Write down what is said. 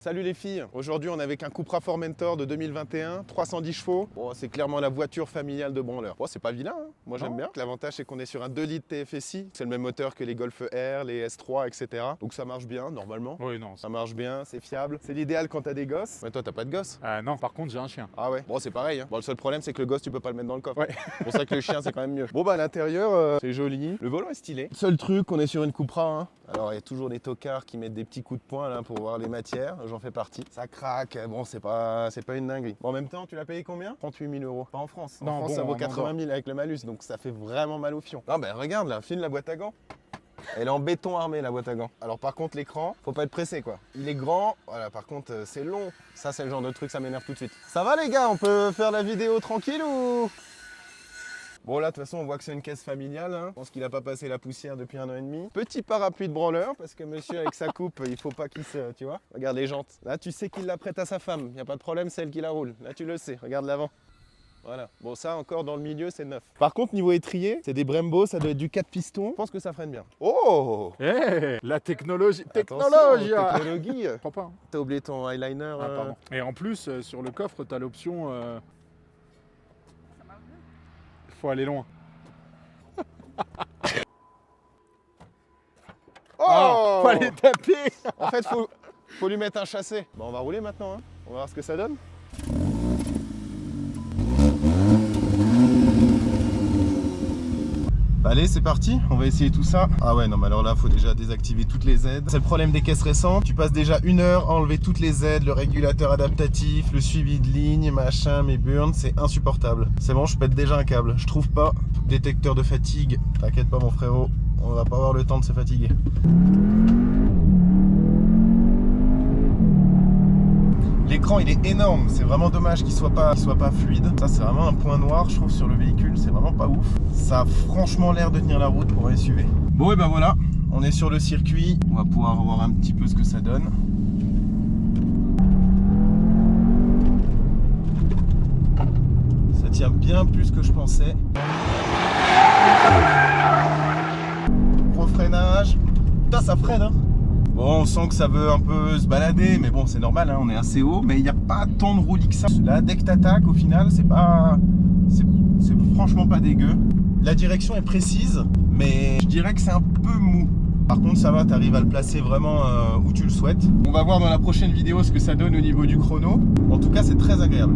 Salut les filles, aujourd'hui on est avec un Cupra Formentor de 2021, 310 chevaux. Bon, c'est clairement la voiture familiale de branleur. Bon, c'est pas vilain, hein. Moi j'aime bien. L'avantage c'est qu'on est sur un 2 litres TFSI, c'est le même moteur que les Golf R, les S3, etc. Donc ça marche bien normalement. Oui, non. Ça marche bien, c'est fiable. C'est l'idéal quand t'as des gosses. Mais toi t'as pas de gosse? Non, par contre, j'ai un chien. Ah ouais, bon c'est pareil, hein. Bon, le seul problème c'est que le gosse tu peux pas le mettre dans le coffre. Ouais. C'est pour ça que le chien c'est quand même mieux. Bon bah à l'intérieur c'est joli, le volant est stylé. Seul truc, on est sur une Cupra, hein. Alors il y a toujours des tocards qui mettent des petits coups de poing là pour voir les matières, j'en fais partie. Ça craque, bon c'est pas une dinguerie. Bon, en même temps tu l'as payé combien? 38 000 €. Pas en France. En France ça vaut 80 000 avec le malus, donc ça fait vraiment mal au fion. Non ben regarde là, filme la boîte à gants. Elle est en béton armé la boîte à gants. Alors par contre l'écran, faut pas être pressé quoi. Il est grand, voilà par contre c'est long. Ça c'est le genre de truc, ça m'énerve tout de suite. Ça va les gars, on peut faire la vidéo tranquille ou... Bon là de toute façon on voit que c'est une caisse familiale, hein. Je pense qu'il a pas passé la poussière depuis 1 an et demi. Petit parapluie de branleur parce que monsieur avec sa coupe il faut pas qu'il se... Tu vois. Regarde les jantes. Là tu sais qu'il la prête à sa femme, y a pas de problème, c'est elle qui la roule. Là tu le sais, regarde l'avant. Voilà, bon ça encore dans le milieu c'est neuf. Par contre niveau étrier, c'est des Brembo, ça doit être du 4 pistons. Je pense que ça freine bien. Oh La technologie. Technologie. Je crois pas. Hein. T'as oublié ton eyeliner. Ah, pardon. Et en plus, sur le coffre, t'as l'option... Faut aller loin. Oh Faut aller taper. En fait, faut lui mettre un chassé. Bon, on va rouler maintenant, hein. On va voir ce que ça donne. Allez, c'est parti, on va essayer tout ça. Ah ouais, non, mais alors là, faut déjà désactiver toutes les aides. C'est le problème des caisses récentes. Tu passes déjà 1 heure à enlever toutes les aides, le régulateur adaptatif, le suivi de ligne, machin, mes burns, c'est insupportable. C'est bon, je pète déjà un câble. Je trouve pas. Détecteur de fatigue. T'inquiète pas, mon frérot, on va pas avoir le temps de se fatiguer. L'écran il est énorme, c'est vraiment dommage qu'il soit pas fluide. Ça c'est vraiment un point noir je trouve sur le véhicule, c'est vraiment pas ouf. Ça a franchement l'air de tenir la route pour un SUV. Bon et ben voilà, on est sur le circuit, on va pouvoir voir un petit peu ce que ça donne. Ça tient bien plus que je pensais. Gros freinage. Putain ça freine hein. Bon, on sent que ça veut un peu se balader, mais bon, c'est normal, hein, on est assez haut, mais il n'y a pas tant de roulis que ça. Là, dès que t'attaques, au final, c'est franchement pas dégueu. La direction est précise, mais je dirais que c'est un peu mou. Par contre, ça va, t'arrives à le placer vraiment où tu le souhaites. On va voir dans la prochaine vidéo ce que ça donne au niveau du chrono. En tout cas, c'est très agréable.